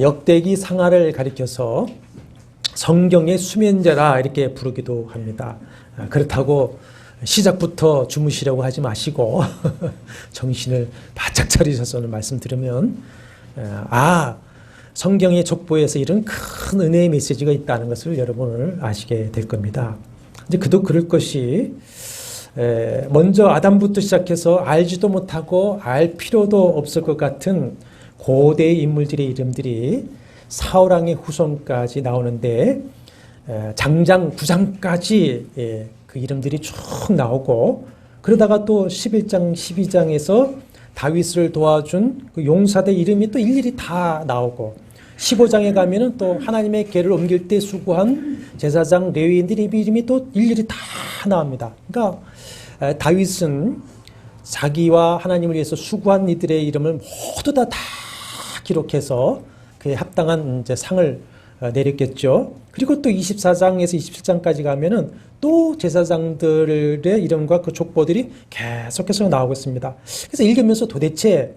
역대기 상하를 가리켜서 성경의 수면제라 이렇게 부르기도 합니다. 그렇다고 시작부터 주무시려고 하지 마시고 정신을 바짝 차리셔서 말씀드리면 성경의 족보에서 이런 큰 은혜의 메시지가 있다는 것을 여러분은 아시게 될 겁니다. 이제 그도 그럴 것이 먼저 아담부터 시작해서 알지도 못하고 알 필요도 없을 것 같은 고대의 인물들의 이름들이 사울왕의 후손까지 나오는데 장장 9장까지 그 이름들이 쭉 나오고, 그러다가 또 11장 12장에서 다윗을 도와준 그 용사들 이름이 또 일일이 다 나오고, 15장에 가면은 또 하나님의 궤를 옮길 때 수고한 제사장 레위인들의 이름이 또 일일이 다 나옵니다. 그러니까 다윗은 자기와 하나님을 위해서 수고한 이들의 이름을 모두 다 기록해서 그에 합당한 이제 상을 내렸겠죠. 그리고 또 24장에서 27장까지 가면은 또 제사장들의 이름과 그 족보들이 계속해서 나오고 있습니다. 그래서 읽으면서 도대체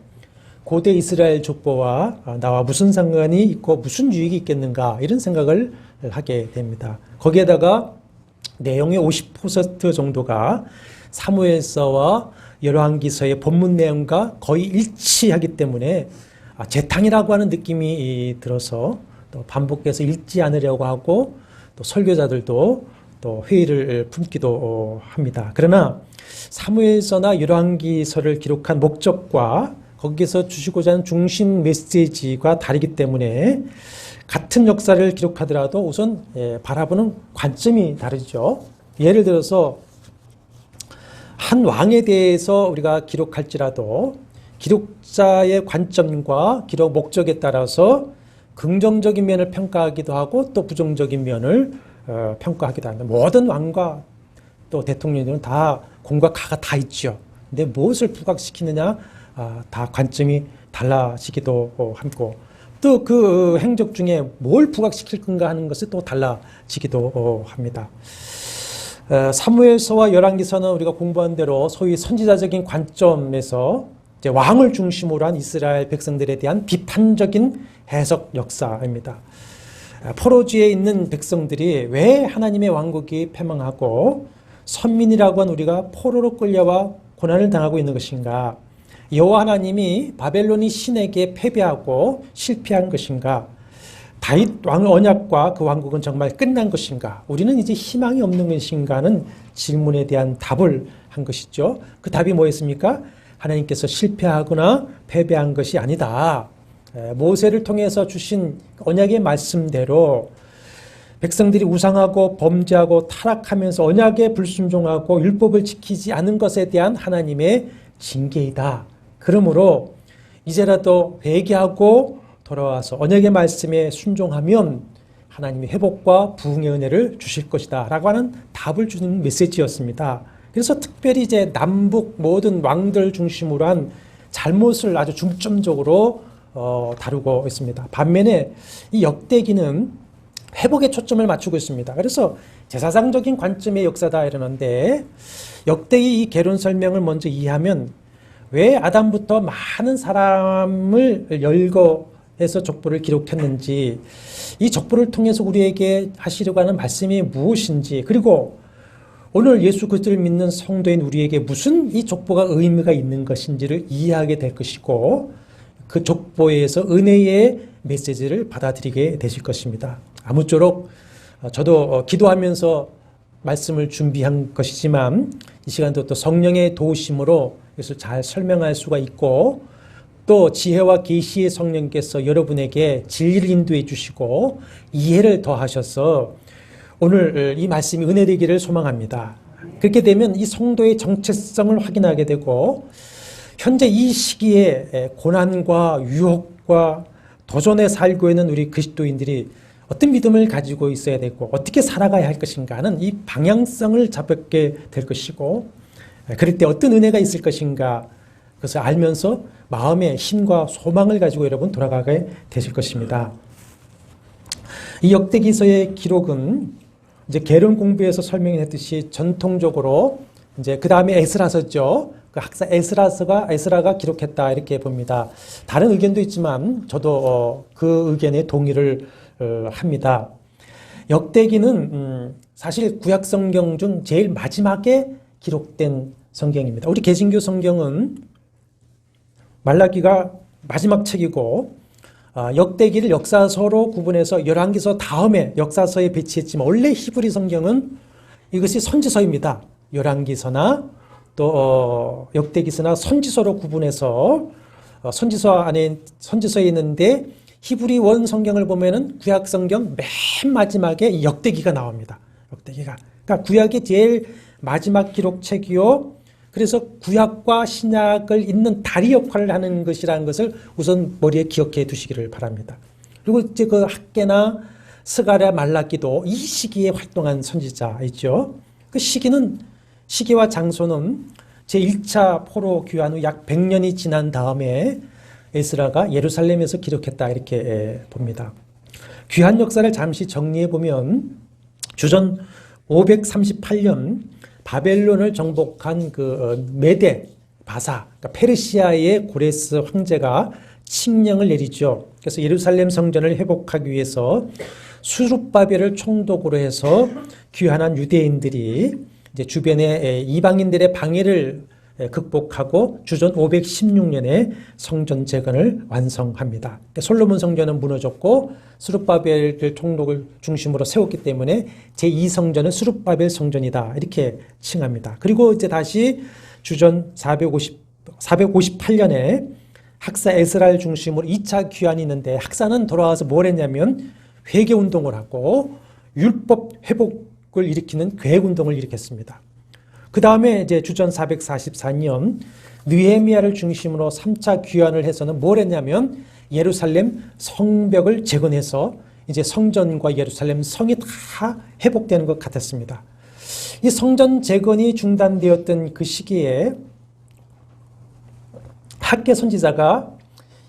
고대 이스라엘 족보와 나와 무슨 상관이 있고 무슨 유익이 있겠는가, 이런 생각을 하게 됩니다. 거기에다가 내용의 50% 정도가 사무엘서와 열왕기서의 본문 내용과 거의 일치하기 때문에 재탕이라고 하는 느낌이 들어서 또 반복해서 읽지 않으려고 하고, 또 설교자들도 또 회의를 품기도 합니다. 그러나 사무엘서나 열왕기서를 기록한 목적과 거기서 주시고자 하는 중심 메시지가 다르기 때문에 같은 역사를 기록하더라도 우선 바라보는 관점이 다르죠. 예를 들어서 한 왕에 대해서 우리가 기록할지라도 기록자의 관점과 기록 목적에 따라서 긍정적인 면을 평가하기도 하고 또 부정적인 면을 평가하기도 합니다. 모든 왕과 또 대통령들은 다 공과 가가 다 있죠. 근데 무엇을 부각시키느냐, 다 관점이 달라지기도 하고, 또 그 행적 중에 뭘 부각시킬 건가 하는 것이 또 달라지기도 합니다. 사무엘서와 열왕기서는 우리가 공부한 대로 소위 선지자적인 관점에서 이제 왕을 중심으로 한 이스라엘 백성들에 대한 비판적인 해석 역사입니다. 포로지에 있는 백성들이 왜 하나님의 왕국이 패망하고 선민이라고 한 우리가 포로로 끌려와 고난을 당하고 있는 것인가? 여호와 하나님이 바벨론이 신에게 패배하고 실패한 것인가? 다윗 왕의 언약과 그 왕국은 정말 끝난 것인가? 우리는 이제 희망이 없는 것인가는 질문에 대한 답을 한 것이죠. 그 답이 뭐였습니까? 하나님께서 실패하거나 패배한 것이 아니다. 모세를 통해서 주신 언약의 말씀대로 백성들이 우상하고 범죄하고 타락하면서 언약에 불순종하고 율법을 지키지 않은 것에 대한 하나님의 징계이다. 그러므로 이제라도 회개하고 돌아와서 언약의 말씀에 순종하면 하나님의 회복과 부흥의 은혜를 주실 것이다 라고 하는 답을 주는 메시지였습니다. 그래서 특별히 이제 남북 모든 왕들 중심으로 한 잘못을 아주 중점적으로 다루고 있습니다. 반면에 이 역대기는 회복에 초점을 맞추고 있습니다. 그래서 제사상적인 관점의 역사다 이러는데, 역대기 이 개론 설명을 먼저 이해하면 왜 아담부터 많은 사람을 열거해서 족보를 기록했는지, 이 족보를 통해서 우리에게 하시려고 하는 말씀이 무엇인지, 그리고 오늘 예수 그리스도를 믿는 성도인 우리에게 무슨 이 족보가 의미가 있는 것인지를 이해하게 될 것이고, 그 족보에서 은혜의 메시지를 받아들이게 되실 것입니다. 아무쪼록 저도 기도하면서 말씀을 준비한 것이지만 이 시간도 또 성령의 도우심으로 이것을 잘 설명할 수가 있고, 또 지혜와 계시의 성령께서 여러분에게 진리를 인도해 주시고 이해를 더하셔서 오늘 이 말씀이 은혜되기를 소망합니다. 그렇게 되면 이 성도의 정체성을 확인하게 되고, 현재 이 시기에 고난과 유혹과 도전에 살고 있는 우리 그리스도인들이 어떤 믿음을 가지고 있어야 되고 어떻게 살아가야 할 것인가 하는 이 방향성을 잡게 될 것이고, 그럴 때 어떤 은혜가 있을 것인가, 그것을 알면서 마음의 힘과 소망을 가지고 여러분 돌아가게 되실 것입니다. 이 역대기서의 기록은 이제 계론 공부에서 설명했듯이 전통적으로 이제 그 다음에 에스라서죠. 그 학사 에스라가 기록했다 이렇게 봅니다. 다른 의견도 있지만 저도 그 의견에 동의를 합니다. 역대기는 사실 구약 성경 중 제일 마지막에 기록된 성경입니다. 우리 개신교 성경은 말라기가 마지막 책이고 역대기를 역사서로 구분해서 열왕기서 다음에 역사서에 배치했지만 원래 히브리 성경은 이것이 선지서입니다. 열왕기서나 또 역대기서나 선지서로 구분해서 선지서 안에 선지서에 있는데 히브리 원 성경을 보면은 구약 성경 맨 마지막에 역대기가 나옵니다. 역대기가. 그러니까 구약이 제일 마지막 기록책이요. 그래서 구약과 신약을 잇는 다리 역할을 하는 것이라는 것을 우선 머리에 기억해 두시기를 바랍니다. 그리고 이제 그 학개나 스가랴, 말라기도 이 시기에 활동한 선지자이죠. 그 시기와 장소는 제1차 포로 귀환 후 약 100년이 지난 다음에 에스라가 예루살렘에서 기록했다 이렇게 봅니다. 귀환 역사를 잠시 정리해 보면 주전 538년 바벨론을 정복한 그 메데 바사, 그러니까 페르시아의 고레스 황제가 칙령을 내리죠. 그래서 예루살렘 성전을 회복하기 위해서 수룹바벨을 총독으로 해서 귀환한 유대인들이 이제 주변의 이방인들의 방해를 극복하고 주전 516년에 성전 재건을 완성합니다. 솔로몬 성전은 무너졌고 수룹바벨 총독을 중심으로 세웠기 때문에 제2성전은 수룹바벨 성전이다 이렇게 칭합니다. 그리고 이제 다시 주전 458년에 학사 에스라를 중심으로 2차 귀환이 있는데 학사는 돌아와서 뭘 했냐면 회개운동을 하고 율법 회복을 일으키는 계획운동을 일으켰습니다. 그 다음에 이제 주전 444년 느헤미야를 중심으로 3차 귀환을 해서는 뭘 했냐면 예루살렘 성벽을 재건해서 이제 성전과 예루살렘 성이 다 회복되는 것 같았습니다. 이 성전 재건이 중단되었던 그 시기에 학개 선지자가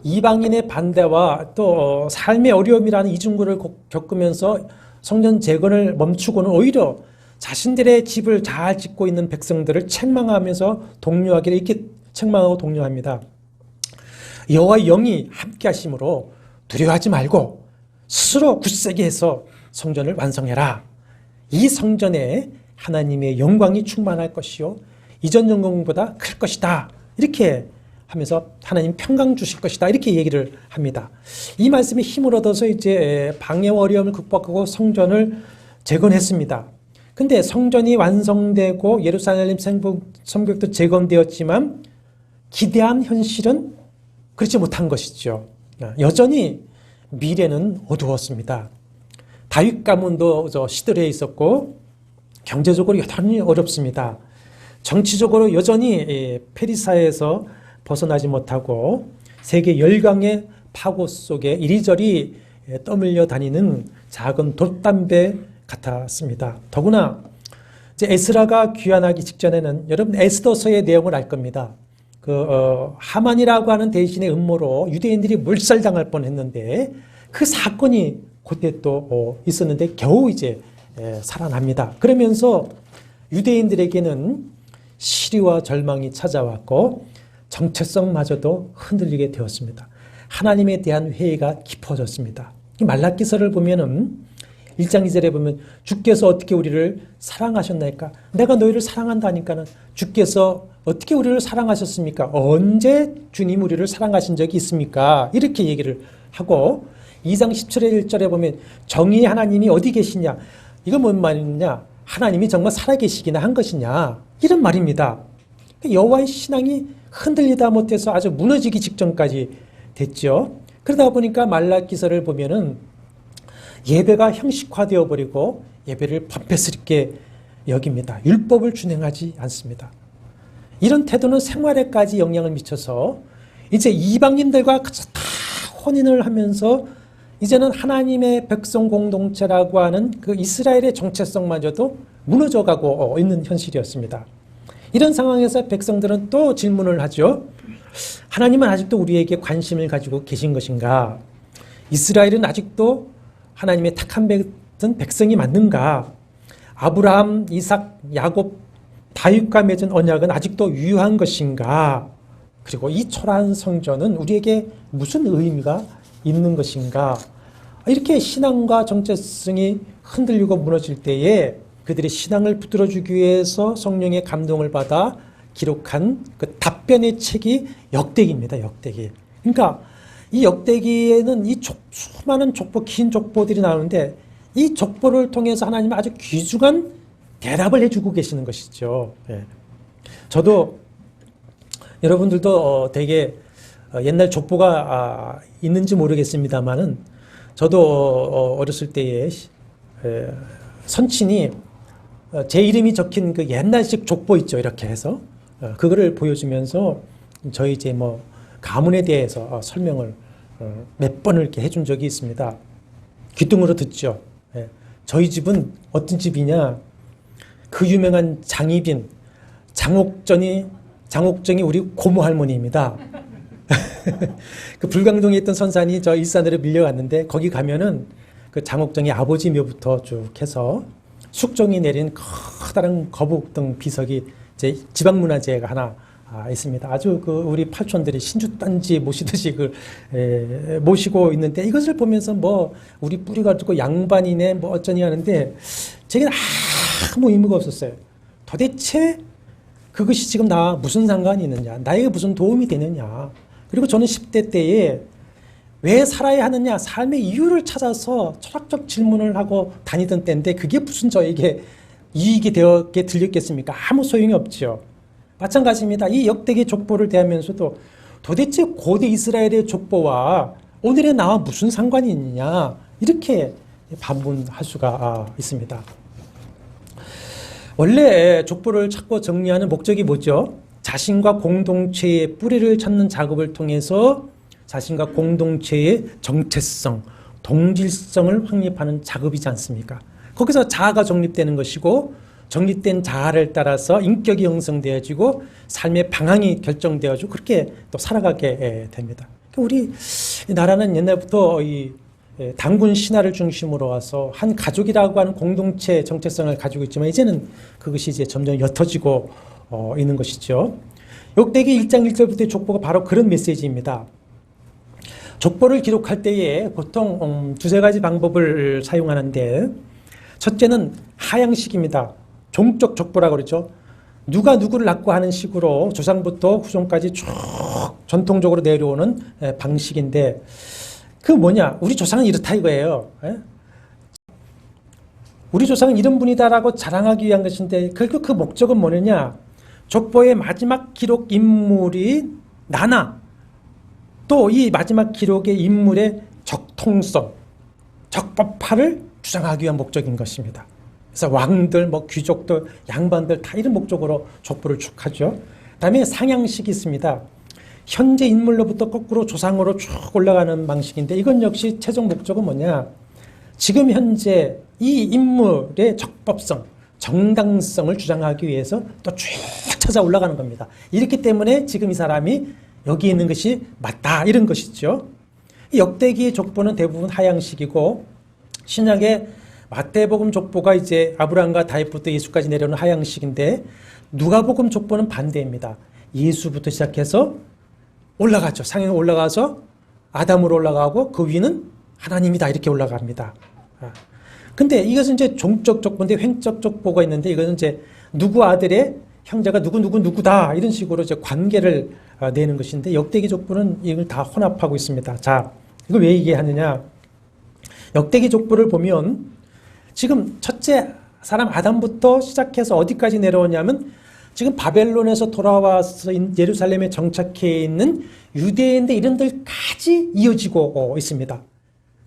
이방인의 반대와 또 삶의 어려움이라는 이중구를 겪으면서 성전 재건을 멈추고는 오히려 자신들의 집을 잘 짓고 있는 백성들을 책망하면서 독려하기를 이렇게 책망하고 독려합니다. 여호와의 영이 함께 하심으로 두려워하지 말고 스스로 굳세게 해서 성전을 완성해라. 이 성전에 하나님의 영광이 충만할 것이요 이전 영광보다 클 것이다. 이렇게 하면서 하나님 평강 주실 것이다. 이렇게 얘기를 합니다. 이 말씀에 힘을 얻어서 이제 방해와 어려움을 극복하고 성전을 재건했습니다. 근데 성전이 완성되고 예루살렘 성벽도 재건되었지만 기대한 현실은 그렇지 못한 것이죠. 여전히 미래는 어두웠습니다. 다윗 가문도 시들해 있었고 경제적으로 여전히 어렵습니다. 정치적으로 여전히 페리사에서 벗어나지 못하고 세계 열강의 파고 속에 이리저리 떠밀려 다니는 작은 돛담배 같았습니다. 더구나 이제 에스라가 귀환하기 직전에는 여러분 에스더서의 내용을 알 겁니다. 하만이라고 하는 대신의 음모로 유대인들이 몰살당할 뻔했는데 그 사건이 그때 또 있었는데 겨우 이제 살아납니다. 그러면서 유대인들에게는 시리와 절망이 찾아왔고 정체성마저도 흔들리게 되었습니다. 하나님에 대한 회의가 깊어졌습니다. 이 말라기서를 보면은 1장 2절에 보면 주께서 어떻게 우리를 사랑하셨나이까? 내가 너희를 사랑한다니까는 주께서 어떻게 우리를 사랑하셨습니까? 언제 주님 우리를 사랑하신 적이 있습니까? 이렇게 얘기를 하고 2장 17절 1절에 보면 정의의 하나님이 어디 계시냐? 이건 뭔 말이냐? 하나님이 정말 살아계시기나 한 것이냐? 이런 말입니다. 여호와의 신앙이 흔들리다 못해서 아주 무너지기 직전까지 됐죠. 그러다 보니까 말라기서를 보면은 예배가 형식화되어 버리고 예배를 범패스럽게 여깁니다. 율법을 준행하지 않습니다. 이런 태도는 생활에까지 영향을 미쳐서 이제 이방인들과 다 혼인을 하면서 이제는 하나님의 백성 공동체라고 하는 그 이스라엘의 정체성마저도 무너져가고 있는 현실이었습니다. 이런 상황에서 백성들은 또 질문을 하죠. 하나님은 아직도 우리에게 관심을 가지고 계신 것인가? 이스라엘은 아직도 하나님의 택한 백성이 맞는가? 아브라함, 이삭, 야곱 다윗과 맺은 언약은 아직도 유효한 것인가? 그리고 이 초라한 성전은 우리에게 무슨 의미가 있는 것인가? 이렇게 신앙과 정체성이 흔들리고 무너질 때에 그들의 신앙을 붙들어주기 위해서 성령의 감동을 받아 기록한 그 답변의 책이 역대기입니다. 역대기. 그러니까 이 역대기에는 이 수많은 족보, 긴 족보들이 나오는데 이 족보를 통해서 하나님은 아주 귀중한 대답을 해주고 계시는 것이죠. 예. 저도 여러분들도 되게 옛날 족보가 있는지 모르겠습니다만은 저도 어렸을 때에 선친이 제 이름이 적힌 그 옛날식 족보 있죠. 이렇게 해서 그거를 보여주면서 저희 이제 뭐 가문에 대해서 설명을 몇 번을 이렇게 해준 적이 있습니다. 귀뚱으로 듣죠. 예. 저희 집은 어떤 집이냐? 그 유명한 장희빈, 장옥정이 우리 고모 할머니입니다. 그 불광동에 있던 선산이 저 일산으로 밀려갔는데 거기 가면은 그 장옥정의 아버지 묘부터 쭉 해서 숙종이 내린 커다란 거북등 비석이 제 지방문화재가 하나 있습니다. 아주 그 우리 팔촌들이 신주단지 모시듯이 모시고 있는데 이것을 보면서 뭐 우리 뿌리가 듣고 양반이네 뭐 어쩌니 하는데 제게는 아무 의미가 없었어요. 도대체 그것이 지금 나 무슨 상관이 있느냐, 나에게 무슨 도움이 되느냐. 그리고 저는 10대 때에 왜 살아야 하느냐, 삶의 이유를 찾아서 철학적 질문을 하고 다니던 때인데 그게 무슨 저에게 이익이 되었게 들렸겠습니까? 아무 소용이 없죠. 마찬가지입니다. 이 역대기 족보를 대하면서도 도대체 고대 이스라엘의 족보와 오늘의 나와 무슨 상관이 있느냐, 이렇게 반문할 수가 있습니다. 원래 족보를 찾고 정리하는 목적이 뭐죠? 자신과 공동체의 뿌리를 찾는 작업을 통해서 자신과 공동체의 정체성, 동질성을 확립하는 작업이지 않습니까? 거기서 자아가 정립되는 것이고 정립된 자아를 따라서 인격이 형성되어지고 삶의 방향이 결정되어지고 그렇게 또 살아가게 됩니다. 우리 나라는 옛날부터 이 단군 신화를 중심으로 와서 한 가족이라고 하는 공동체 정체성을 가지고 있지만 이제는 그것이 이제 점점 옅어지고 있는 것이죠. 역대기 1장 1절부터의 족보가 바로 그런 메시지입니다. 족보를 기록할 때에 보통 두세 가지 방법을 사용하는데 첫째는 하향식입니다. 종적 족보라고 그러죠. 누가 누구를 낳고 하는 식으로 조상부터 후손까지 쭉 전통적으로 내려오는 방식인데 그 뭐냐? 우리 조상은 이렇다 이거예요. 우리 조상은 이런 분이다라고 자랑하기 위한 것인데 결국 그 목적은 뭐냐냐? 족보의 마지막 기록 인물이 나나 또 이 마지막 기록의 인물의 적통성, 적법화를 주장하기 위한 목적인 것입니다. 그래서 왕들, 뭐 귀족들, 양반들 다 이런 목적으로 족보를 쭉 하죠. 그다음에 상향식이 있습니다. 현재 인물로부터 거꾸로 조상으로 쭉 올라가는 방식인데 이건 역시 최종 목적은 뭐냐? 지금 현재 이 인물의 적법성, 정당성을 주장하기 위해서 또 쭉 찾아 올라가는 겁니다. 이렇기 때문에 지금 이 사람이 여기 있는 것이 맞다 이런 것이죠. 역대기의 족보는 대부분 하향식이고 신약의 마태복음 족보가 이제 아브라함과 다윗부터 예수까지 내려오는 하향식인데 누가복음 족보는 반대입니다. 예수부터 시작해서 올라가죠. 상향 올라가서 아담으로 올라가고 그 위는 하나님이다 이렇게 올라갑니다. 근데 이것은 이제 종적 족보인데 횡적 족보가 있는데 이것은 이제 누구 아들의 형제가 누구다 이런 식으로 이제 관계를 내는 것인데 역대기 족보는 이걸 다 혼합하고 있습니다. 자, 이거 왜 얘기하느냐? 역대기 족보를 보면 지금 첫째 사람 아담부터 시작해서 어디까지 내려오냐면 지금 바벨론에서 돌아와서 예루살렘에 정착해 있는 유대인들 이런 데까지 이어지고 있습니다.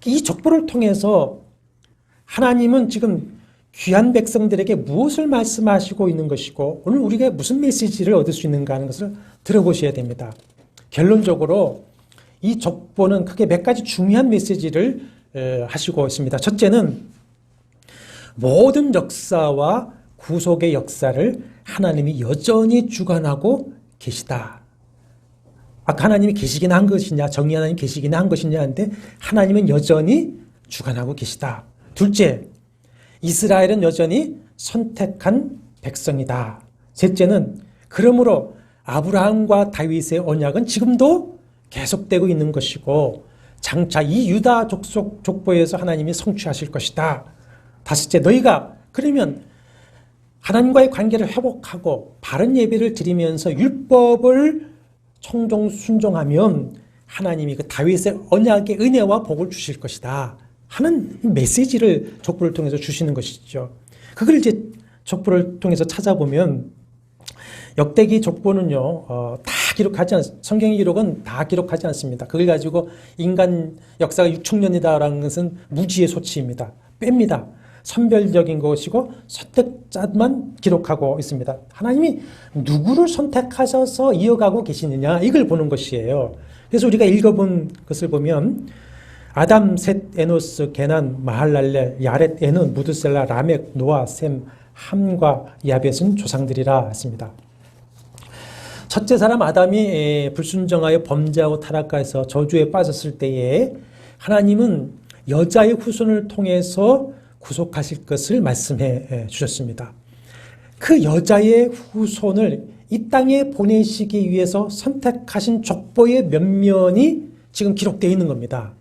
이 족보를 통해서 하나님은 지금 귀한 백성들에게 무엇을 말씀하시고 있는 것이고 오늘 우리가 무슨 메시지를 얻을 수 있는가 하는 것을 들어보셔야 됩니다. 결론적으로 이 족보는 크게 몇 가지 중요한 메시지를 하시고 있습니다. 첫째는 모든 역사와 구속의 역사를 하나님이 여전히 주관하고 계시다. 아까 하나님이 계시긴 한 것이냐, 정의 하나님 계시긴 한 것이냐 하는데 하나님은 여전히 주관하고 계시다. 둘째, 이스라엘은 여전히 선택한 백성이다. 셋째는 그러므로 아브라함과 다윗의 언약은 지금도 계속되고 있는 것이고 장차 이 유다 족속 족보에서 하나님이 성취하실 것이다. 다섯째, 너희가 그러면 하나님과의 관계를 회복하고 바른 예배를 드리면서 율법을 청종 순종하면 하나님이 그 다윗의 언약의 은혜와 복을 주실 것이다 하는 메시지를 족보를 통해서 주시는 것이죠. 그걸 이제 족보를 통해서 찾아보면 역대기 족보는요, 다 기록하지 성경의 기록은 다 기록하지 않습니다. 그걸 가지고 인간 역사가 6천년이다라는 것은 무지의 소치입니다. 뺍니다. 선별적인 것이고 선택자만 기록하고 있습니다. 하나님이 누구를 선택하셔서 이어가고 계시느냐 이걸 보는 것이에요. 그래서 우리가 읽어본 것을 보면 아담, 셋, 에노스, 게난, 마할랄렐, 야렛, 에논, 무드셀라, 라멕, 노아, 셈, 함과 야벳은 조상들이라 했습니다. 첫째 사람 아담이 불순종하여 범죄하고 타락해서 저주에 빠졌을 때에 하나님은 여자의 후손을 통해서 구속하실 것을 말씀해 주셨습니다. 그 여자의 후손을 이 땅에 보내시기 위해서 선택하신 족보의 면면이 지금 기록되어 있는 겁니다.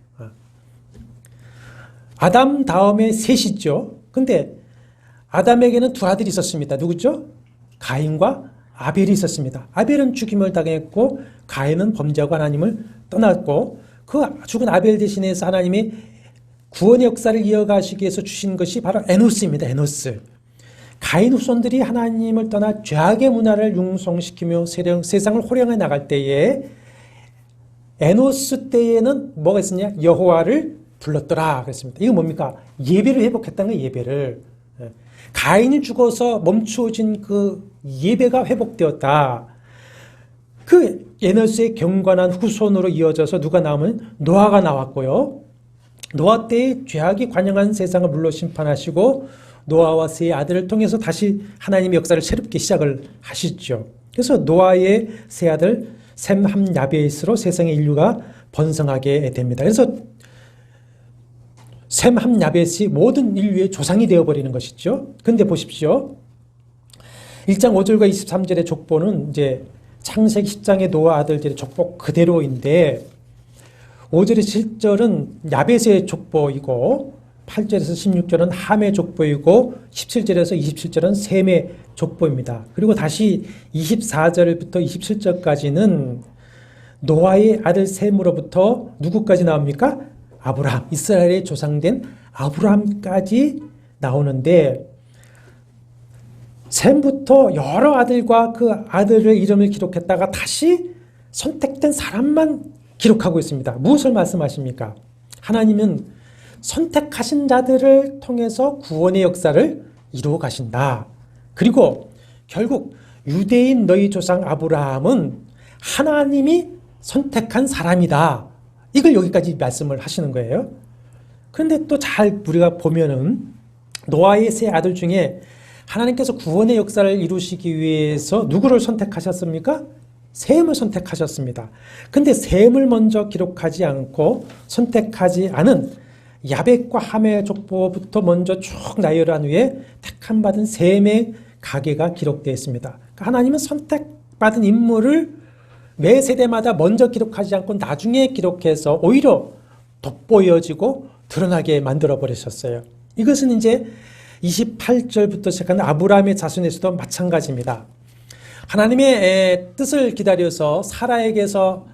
아담 다음에 셋이죠. 근데 아담에게는 두 아들이 있었습니다. 누구죠? 가인과 아벨이 있었습니다. 아벨은 죽임을 당했고 가인은 범죄하고 하나님을 떠났고 그 죽은 아벨 대신해서 하나님이 구원의 역사를 이어가시기 위해서 주신 것이 바로 에노스입니다. 에노스. 가인 후손들이 하나님을 떠나 죄악의 문화를 융성시키며 세상을 호령해 나갈 때에 에노스 때에는 뭐가 있었냐? 여호와를 불렀더라 그랬습니다. 이거 뭡니까? 예배를 회복했다는 거예요. 예배를. 가인이 죽어서 멈추어진 그 예배가 회복되었다. 그 에노스의 경건한 후손으로 이어져서 누가 나오면 노아가 나왔고요. 노아 때의 죄악이 관영한 세상을 물로 심판하시고 노아와 세 아들을 통해서 다시 하나님의 역사를 새롭게 시작을 하시죠. 그래서 노아의 세 아들 셈, 함, 야벳으로 세상의 인류가 번성하게 됩니다. 그래서 셈, 함, 야벳이 모든 인류의 조상이 되어버리는 것이죠. 근데 보십시오. 1장 5절과 23절의 족보는 이제 창세기 10장의 노아 아들들의 족보 그대로인데 5절에서 7절은 야벳의 족보이고 8절에서 16절은 함의 족보이고 17절에서 27절은 셈의 족보입니다. 그리고 다시 24절부터 27절까지는 노아의 아들 셈으로부터 누구까지 나옵니까? 아브라함, 이스라엘의 조상된 아브라함까지 나오는데 셈부터 여러 아들과 그 아들의 이름을 기록했다가 다시 선택된 사람만 기록하고 있습니다. 무엇을 말씀하십니까? 하나님은 선택하신 자들을 통해서 구원의 역사를 이루어 가신다. 그리고 결국 유대인 너희 조상 아브라함은 하나님이 선택한 사람이다. 이걸 여기까지 말씀을 하시는 거예요. 그런데 또 잘 우리가 보면은 노아의 세 아들 중에 하나님께서 구원의 역사를 이루시기 위해서 누구를 선택하셨습니까? 셈을 선택하셨습니다. 근데 셈을 먼저 기록하지 않고 선택하지 않은 야벳과 함의 족보부터 먼저 쭉 나열한 후에 택함받은 셈의 가계가 기록되어 있습니다. 그러니까 하나님은 선택받은 인물을 매 세대마다 먼저 기록하지 않고 나중에 기록해서 오히려 돋보여지고 드러나게 만들어 버리셨어요. 이것은 이제 28절부터 시작하는 아브라함의 자손에서도 마찬가지입니다. 하나님의 뜻을 기다려서 사라에게서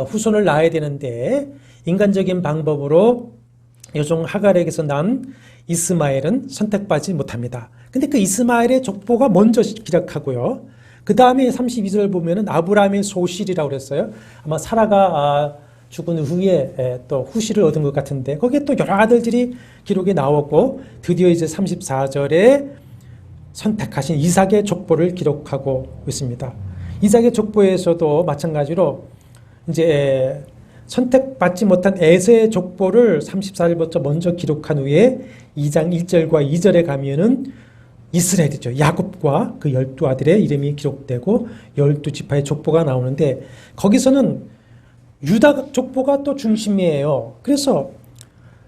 후손을 낳아야 되는데 인간적인 방법으로 여종 하갈에게서 난 이스마엘은 선택받지 못합니다. 근데 그 이스마엘의 족보가 먼저 기록하고요. 그 다음에 32절 보면은 아브라함의 소실이라고 그랬어요. 아마 사라가 죽은 후에 또 후실을 얻은 것 같은데 거기에 또 여러 아들들이 기록에 나오고 드디어 이제 34절에 선택하신 이삭의 족보를 기록하고 있습니다. 이삭의 족보에서도 마찬가지로 이제 선택받지 못한 에서의 족보를 34절부터 먼저 기록한 후에 2장 1절과 2절에 가면은 이스라엘이죠. 야곱과 그 12아들의 이름이 기록되고 12지파의 족보가 나오는데 거기서는 유다 족보가 또 중심이에요. 그래서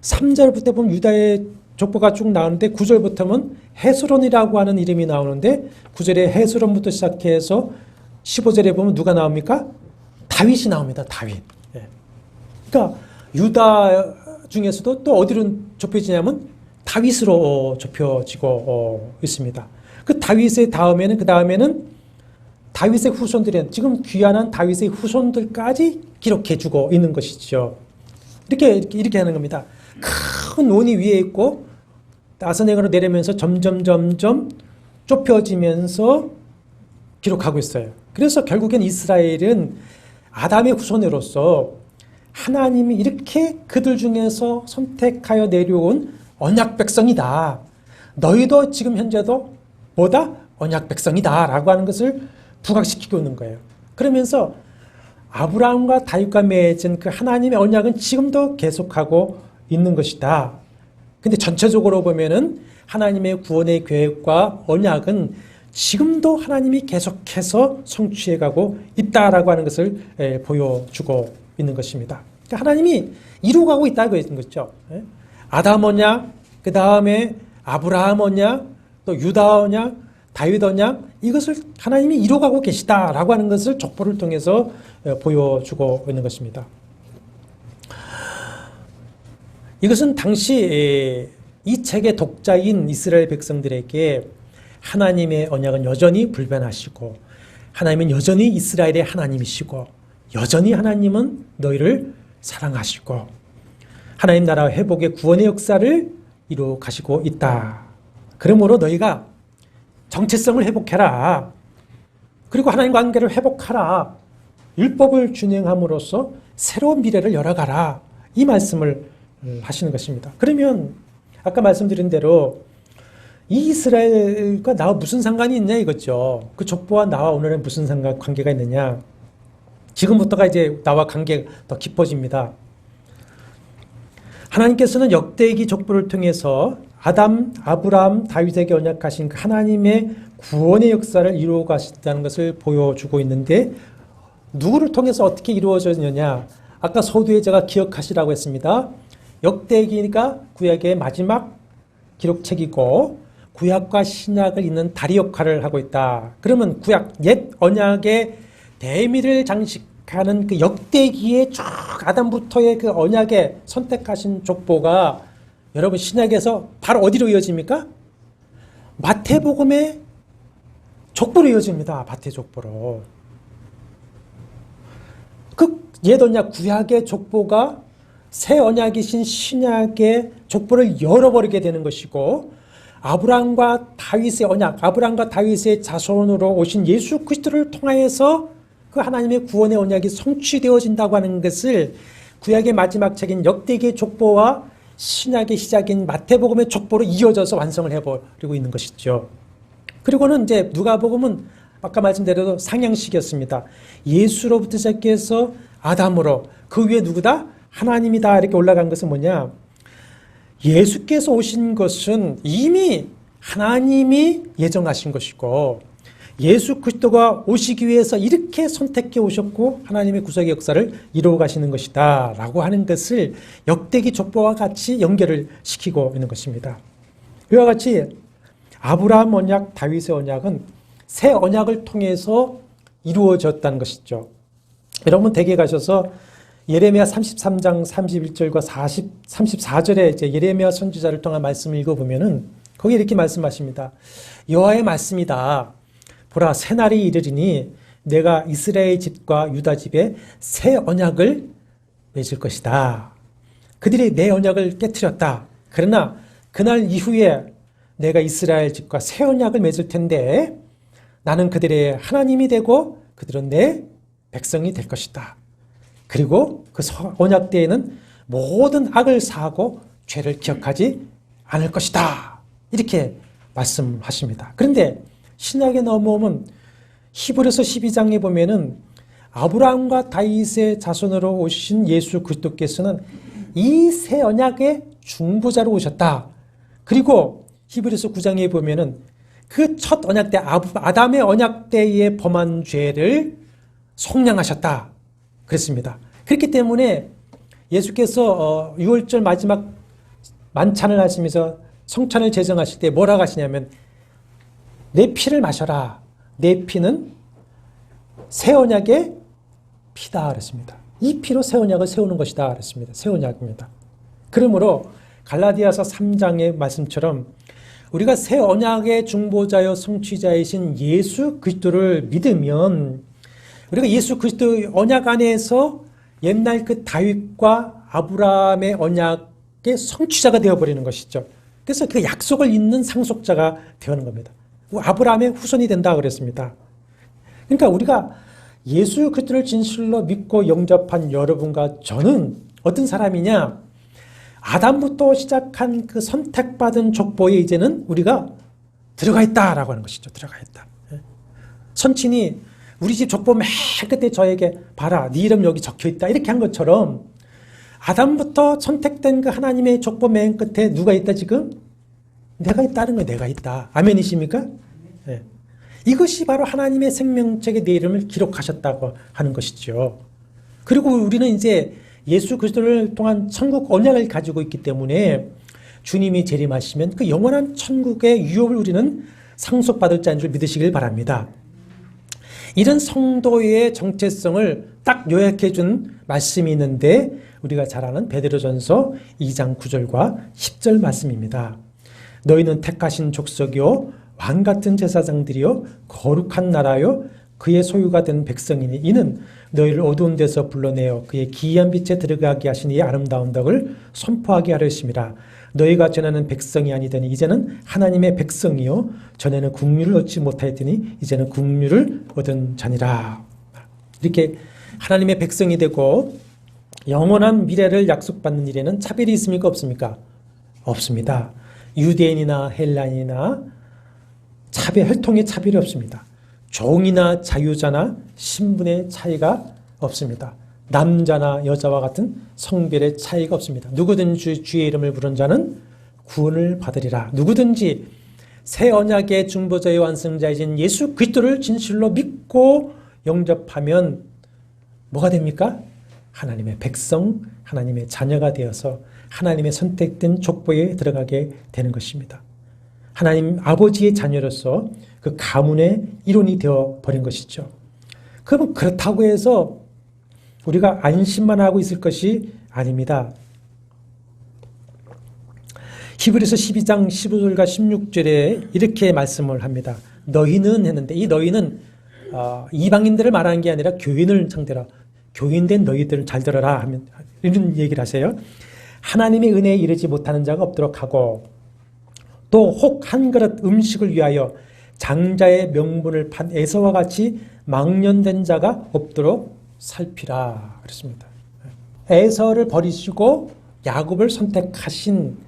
3절부터 보면 유다의 족보가 쭉 나오는데 9절부터는 헤스론이라고 하는 이름이 나오는데 9절에 헤스론부터 시작해서 15절에 보면 누가 나옵니까? 다윗이 나옵니다. 다윗. 예. 그러니까 유다 중에서도 또 어디로 좁혀지냐면 다윗으로 좁혀지고 있습니다. 그 다윗의 다음에는 다윗의 후손들은 지금 귀환한 다윗의 후손들까지 기록해주고 있는 것이죠. 이렇게 하는 겁니다. 큰 논이 위에 있고 나선행으로 내리면서 점점 좁혀지면서 기록하고 있어요. 그래서 결국엔 이스라엘은 아담의 후손으로서 하나님이 이렇게 그들 중에서 선택하여 내려온 언약 백성이다. 너희도 지금 현재도 뭐다? 언약 백성이다 라고 하는 것을 부각시키고 있는 거예요. 그러면서 아브라함과 다윗과 맺은 그 하나님의 언약은 지금도 계속하고 있는 것이다. 근데 전체적으로 보면은 하나님의 구원의 계획과 언약은 지금도 하나님이 계속해서 성취해가고 있다라고 하는 것을 보여주고 있는 것입니다. 그러니까 하나님이 이루어가고 있다고 있는 거죠. 아담 언약, 그 다음에 아브라함 언약, 또 유다 언약, 다윗 언약, 이것을 하나님이 이루어가고 계시다라고 하는 것을 족보를 통해서 보여주고 있는 것입니다. 이것은 당시 이 책의 독자인 이스라엘 백성들에게 하나님의 언약은 여전히 불변하시고 하나님은 여전히 이스라엘의 하나님이시고 여전히 하나님은 너희를 사랑하시고 하나님 나라 회복의 구원의 역사를 이루어 가시고 있다. 그러므로 너희가 정체성을 회복해라. 그리고 하나님 관계를 회복하라. 율법을 준행함으로써 새로운 미래를 열어가라. 이 말씀을 하시는 것입니다. 그러면 아까 말씀드린 대로 이 이스라엘과 나와 무슨 상관이 있냐 이거죠. 그 족보와 나와 오늘은 무슨 관계가 있느냐. 지금부터가 이제 나와 관계가 더 깊어집니다. 하나님께서는 역대기 족보를 통해서 아담, 아브라함, 다윗에게 언약하신 그 하나님의 구원의 역사를 이루어 가신다는 것을 보여주고 있는데 누구를 통해서 어떻게 이루어졌느냐. 아까 서두에 제가 기억하시라고 했습니다. 역대기가 구약의 마지막 기록책이고 구약과 신약을 잇는 다리 역할을 하고 있다. 그러면 구약 옛 언약의 대미를 장식하는 그 역대기의 쭉 아담부터의 그 언약에 선택하신 족보가 여러분 신약에서 바로 어디로 이어집니까? 마태복음의 족보로 이어집니다. 마태 족보로. 그 옛 언약 구약의 족보가 새 언약이신 신약의 족보를 열어버리게 되는 것이고 아브라함과 다윗의 언약, 아브라함과 다윗의 자손으로 오신 예수 그리스도를 통하여서 그 하나님의 구원의 언약이 성취되어진다고 하는 것을 구약의 마지막 책인 역대기의 족보와 신약의 시작인 마태복음의 족보로 이어져서 완성을 해버리고 있는 것이죠. 그리고는 이제 누가복음은 아까 말씀드린 상향식이었습니다. 예수로부터 시작해서 아담으로 그 위에 누구다? 하나님이다 이렇게 올라간 것은 뭐냐? 예수께서 오신 것은 이미 하나님이 예정하신 것이고 예수 그리스도가 오시기 위해서 이렇게 선택해 오셨고 하나님의 구속의 역사를 이루어 가시는 것이다 라고 하는 것을 역대기 족보와 같이 연결을 시키고 있는 것입니다. 이와 같이 아브라함 언약, 다윗의 언약은 새 언약을 통해서 이루어졌다는 것이죠. 여러분 댁에 가셔서 예레미야 33장 31절과 34절에 이제 예레미야 선지자를 통한 말씀을 읽어보면은 거기 이렇게 말씀하십니다. 여호와의 말씀이다. 보라 새날이 이르리니 내가 이스라엘 집과 유다 집에 새 언약을 맺을 것이다. 그들이 내 언약을 깨트렸다. 그러나 그날 이후에 내가 이스라엘 집과 새 언약을 맺을 텐데 나는 그들의 하나님이 되고 그들은 내 백성이 될 것이다. 그리고 그 언약 때에는 모든 악을 사하고 죄를 기억하지 않을 것이다. 이렇게 말씀하십니다. 그런데 신약에 넘어오면 히브리서 12장에 보면은 아브라함과 다윗의 자손으로 오신 예수 그리스도께서는 이 새 언약의 중보자로 오셨다. 그리고 히브리서 9장에 보면은 그 첫 언약 때 아담의 언약 때에 범한 죄를 속량하셨다. 그랬습니다. 그렇기 때문에 예수께서 6월절 마지막 만찬을 하시면서 성찬을 제정하실 때 뭐라고 하시냐면 내 피를 마셔라. 내 피는 새 언약의 피다 그랬습니다. 이 피로 새 언약을 세우는 것이다 그랬습니다. 새 언약입니다. 그러므로 갈라디아서 3장의 말씀처럼 우리가 새 언약의 중보자여 성취자이신 예수 그리스도를 믿으면 우리가 예수 그리스도 언약 안에서 옛날 그 다윗과 아브라함의 언약의 성취자가 되어버리는 것이죠. 그래서 그 약속을 잇는 상속자가 되는 겁니다. 아브라함의 후손이 된다 그랬습니다. 그러니까 우리가 예수 그리스도를 진실로 믿고 영접한 여러분과 저는 어떤 사람이냐? 아담부터 시작한 그 선택받은 족보에 이제는 우리가 들어가 있다라고 하는 것이죠. 들어가 있다. 선친이 우리 집 족보 맨 끝에 저에게 봐라. 네 이름 여기 적혀 있다. 이렇게 한 것처럼 아담부터 선택된 그 하나님의 족보 맨 끝에 누가 있다 지금? 내가 있다는 거예요. 내가 있다. 아멘이십니까? 네. 이것이 바로 하나님의 생명책에 내 이름을 기록하셨다고 하는 것이죠. 그리고 우리는 이제 예수 그리스도를 통한 천국 언약을 가지고 있기 때문에 주님이 재림하시면 그 영원한 천국의 유업을 우리는 상속받을 자인 줄 믿으시길 바랍니다. 이런 성도의 정체성을 딱 요약해 준 말씀이 있는데 우리가 잘 아는 베드로전서 2장 9절과 10절 말씀입니다. 너희는 택하신 족속이요 왕같은 제사장들이요 거룩한 나라요 그의 소유가 된 백성이니 이는 너희를 어두운 데서 불러내어 그의 기이한 빛에 들어가게 하신 이 아름다운 덕을 선포하게 하려 하심이라. 너희가 전에는 백성이 아니더니 이제는 하나님의 백성이요 전에는 국류를 얻지 못하였더니 이제는 국류를 얻은 자니라. 이렇게 하나님의 백성이 되고 영원한 미래를 약속받는 일에는 차별이 있습니까? 없습니까? 없습니다. 유대인이나 헬라인이나 혈통의 차별이 없습니다. 종이나 자유자나 신분의 차이가 없습니다. 남자나 여자와 같은 성별의 차이가 없습니다. 누구든지 주의 이름을 부른 자는 구원을 받으리라. 누구든지 새 언약의 중보자의 완성자이신 예수 그리스도를 진실로 믿고 영접하면 뭐가 됩니까? 하나님의 백성, 하나님의 자녀가 되어서 하나님의 선택된 족보에 들어가게 되는 것입니다. 하나님 아버지의 자녀로서 그 가문의 일원이 되어버린 것이죠. 그러면 그렇다고 해서 우리가 안심만 하고 있을 것이 아닙니다. 히브리서 12장 15절과 16절에 이렇게 말씀을 합니다. 너희는 했는데 이 너희는 이방인들을 말하는 게 아니라 교인을 상대로 교인된 너희들을 잘 들어라 하면 이런 얘기를 하세요. 하나님의 은혜에 이르지 못하는 자가 없도록 하고 또 혹 한 그릇 음식을 위하여 장자의 명분을 판 에서와 같이 망년된 자가 없도록 살피라 그랬습니다. 에서를 버리시고 야곱을 선택하신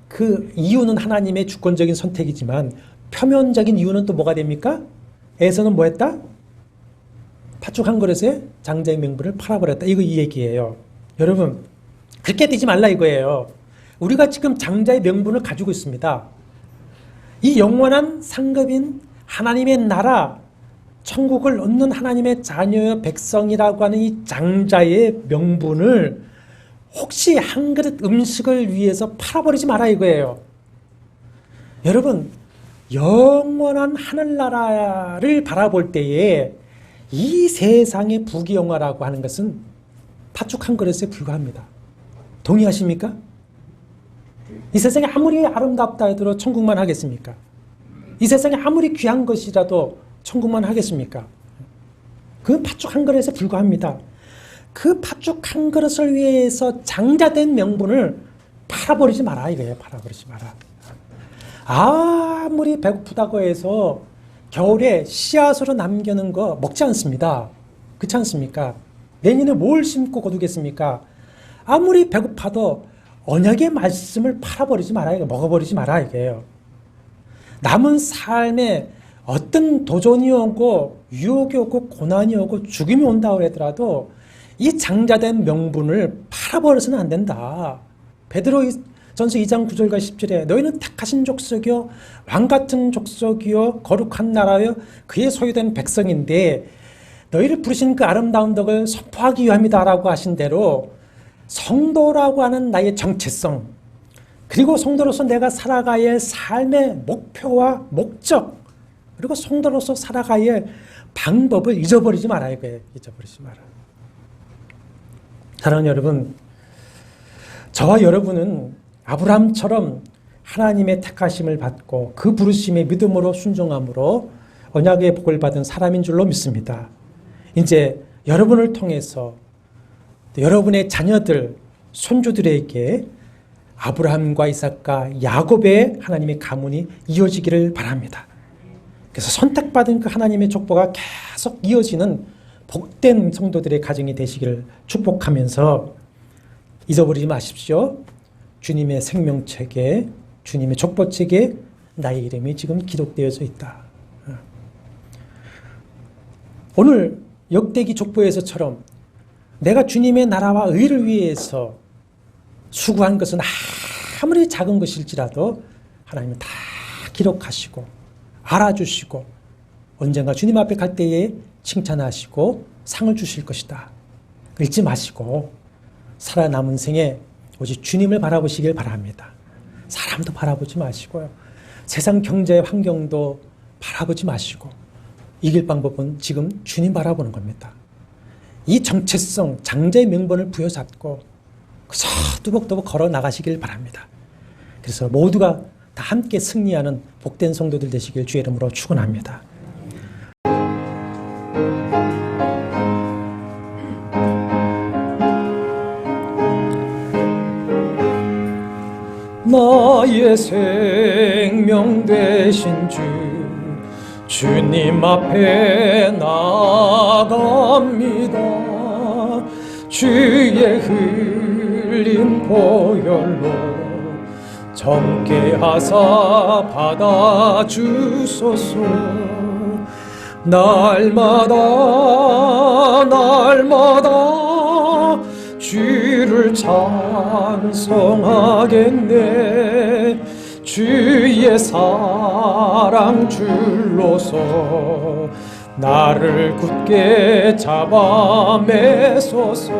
그 이유는 하나님의 주권적인 선택이지만 표면적인 이유는 또 뭐가 됩니까? 에서는 뭐 했다? 팥죽 한 그릇에 장자의 명분을 팔아버렸다. 이거 이 얘기예요. 여러분 그렇게 되지 말라 이거예요. 우리가 지금 장자의 명분을 가지고 있습니다. 이 영원한 상급인 하나님의 나라 천국을 얻는 하나님의 자녀의 백성이라고 하는 이 장자의 명분을 혹시 한 그릇 음식을 위해서 팔아버리지 마라 이거예요. 여러분 영원한 하늘나라를 바라볼 때에 이 세상의 부귀영화라고 하는 것은 팥죽 한 그릇에 불과합니다. 동의하십니까? 이 세상이 아무리 아름답다 해도 천국만 하겠습니까? 이 세상에 아무리 귀한 것이라도 천국만 하겠습니까? 그 팥죽 한 그릇에 불과합니다. 그 팥죽 한 그릇을 위해서 장자된 명분을 팔아버리지 마라 이거예요. 팔아버리지 마라. 아무리 배고프다고 해서 겨울에 씨앗으로 남겨놓은 거 먹지 않습니다. 그렇지 않습니까? 내년에 뭘 심고 거두겠습니까? 아무리 배고파도 언약의 말씀을 팔아버리지 마라 이거 먹어버리지 마라 이게요. 남은 삶에 어떤 도전이 오고 유혹이 오고 고난이 오고 죽음이 온다고 하더라도 이 장자된 명분을 팔아버려서는 안 된다. 베드로 전서 2장 9절과 10절에 너희는 택하신 족속이요 왕같은 족속이요 거룩한 나라요 그의 소유된 백성인데 너희를 부르신 그 아름다운 덕을 선포하기 위함이다라고 하신 대로 성도라고 하는 나의 정체성 그리고 성도로서 내가 살아가야 할 삶의 목표와 목적, 그리고 성도로서 살아가야 할 방법을 잊어버리지 말아야 돼. 잊어버리지 마라. 사랑하는 여러분, 저와 여러분은 아브라함처럼 하나님의 택하심을 받고 그 부르심의 믿음으로 순종함으로 언약의 복을 받은 사람인 줄로 믿습니다. 이제 여러분을 통해서 여러분의 자녀들, 손주들에게 아브라함과 이삭과 야곱의 하나님의 가문이 이어지기를 바랍니다. 그래서 선택받은 그 하나님의 족보가 계속 이어지는 복된 성도들의 가정이 되시기를 축복하면서 잊어버리지 마십시오. 주님의 생명책에, 주님의 족보책에 나의 이름이 지금 기록되어져 있다. 오늘 역대기 족보에서처럼 내가 주님의 나라와 의를 위해서 수고한 것은 아무리 작은 것일지라도 하나님은 다 기록하시고 알아주시고 언젠가 주님 앞에 갈 때에 칭찬하시고 상을 주실 것이다. 잊지 마시고 살아남은 생에 오직 주님을 바라보시길 바랍니다. 사람도 바라보지 마시고요. 세상 경제 환경도 바라보지 마시고 이길 방법은 지금 주님 바라보는 겁니다. 이 정체성, 장자의 명분을 부여잡고 그저 뚜벅뚜벅 걸어 나가시길 바랍니다. 그래서 모두가 다 함께 승리하는 복된 성도들 되시길 주의 이름으로 축원합니다. 나의 생명 되신 주님 앞에 나아갑니다. 주의 흘린 보혈로 정케 하사 받아주소서. 날마다 주를 찬송하겠네. 주의 사랑 줄로서 나를 굳게 잡아 매소서.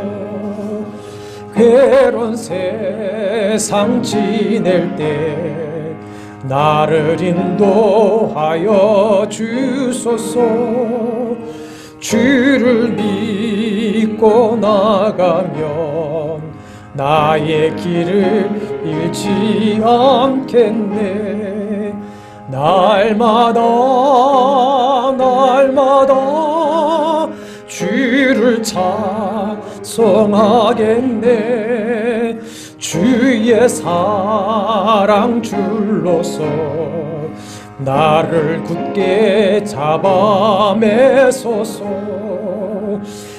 괴로운 세상 지낼 때 나를 인도하여 주소서. 주를 믿고 나가면 나의 길을 잃지 않겠네. 날마다 주를 찬송하겠네. 주의 사랑 줄로서 나를 굳게 잡아 매소서.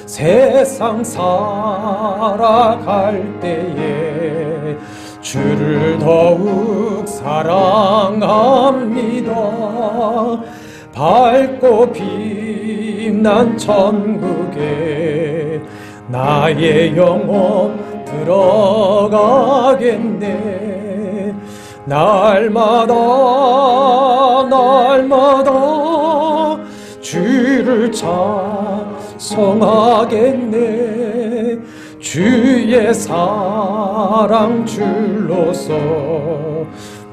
세상 살아갈 때에 주를 더욱 사랑합니다. 밝고 빛난 천국에 나의 영혼 들어가겠네. 날마다 주를 찬송하겠네. 주의 사랑 줄로서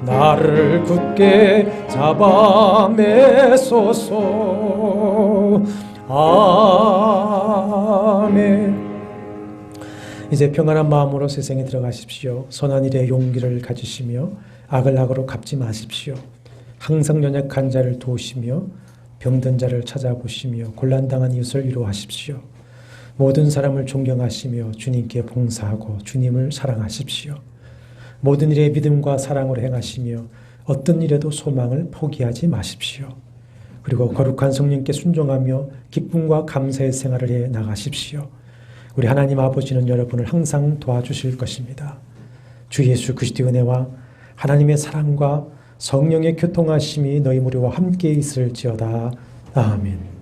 나를 굳게 잡아 매소서. 아멘. 이제 평안한 마음으로 세상에 들어가십시오. 선한 일에 용기를 가지시며 악을 악으로 갚지 마십시오. 항상 연약한 자를 도우시며 병든 자를 찾아보시며 곤란당한 이웃을 위로하십시오. 모든 사람을 존경하시며 주님께 봉사하고 주님을 사랑하십시오. 모든 일에 믿음과 사랑으로 행하시며 어떤 일에도 소망을 포기하지 마십시오. 그리고 거룩한 성령께 순종하며 기쁨과 감사의 생활을 해 나가십시오. 우리 하나님 아버지는 여러분을 항상 도와주실 것입니다. 주 예수 그리스도의 은혜와 하나님의 사랑과 성령의 교통하심이 너희 무리와 함께 있을지어다. 아멘.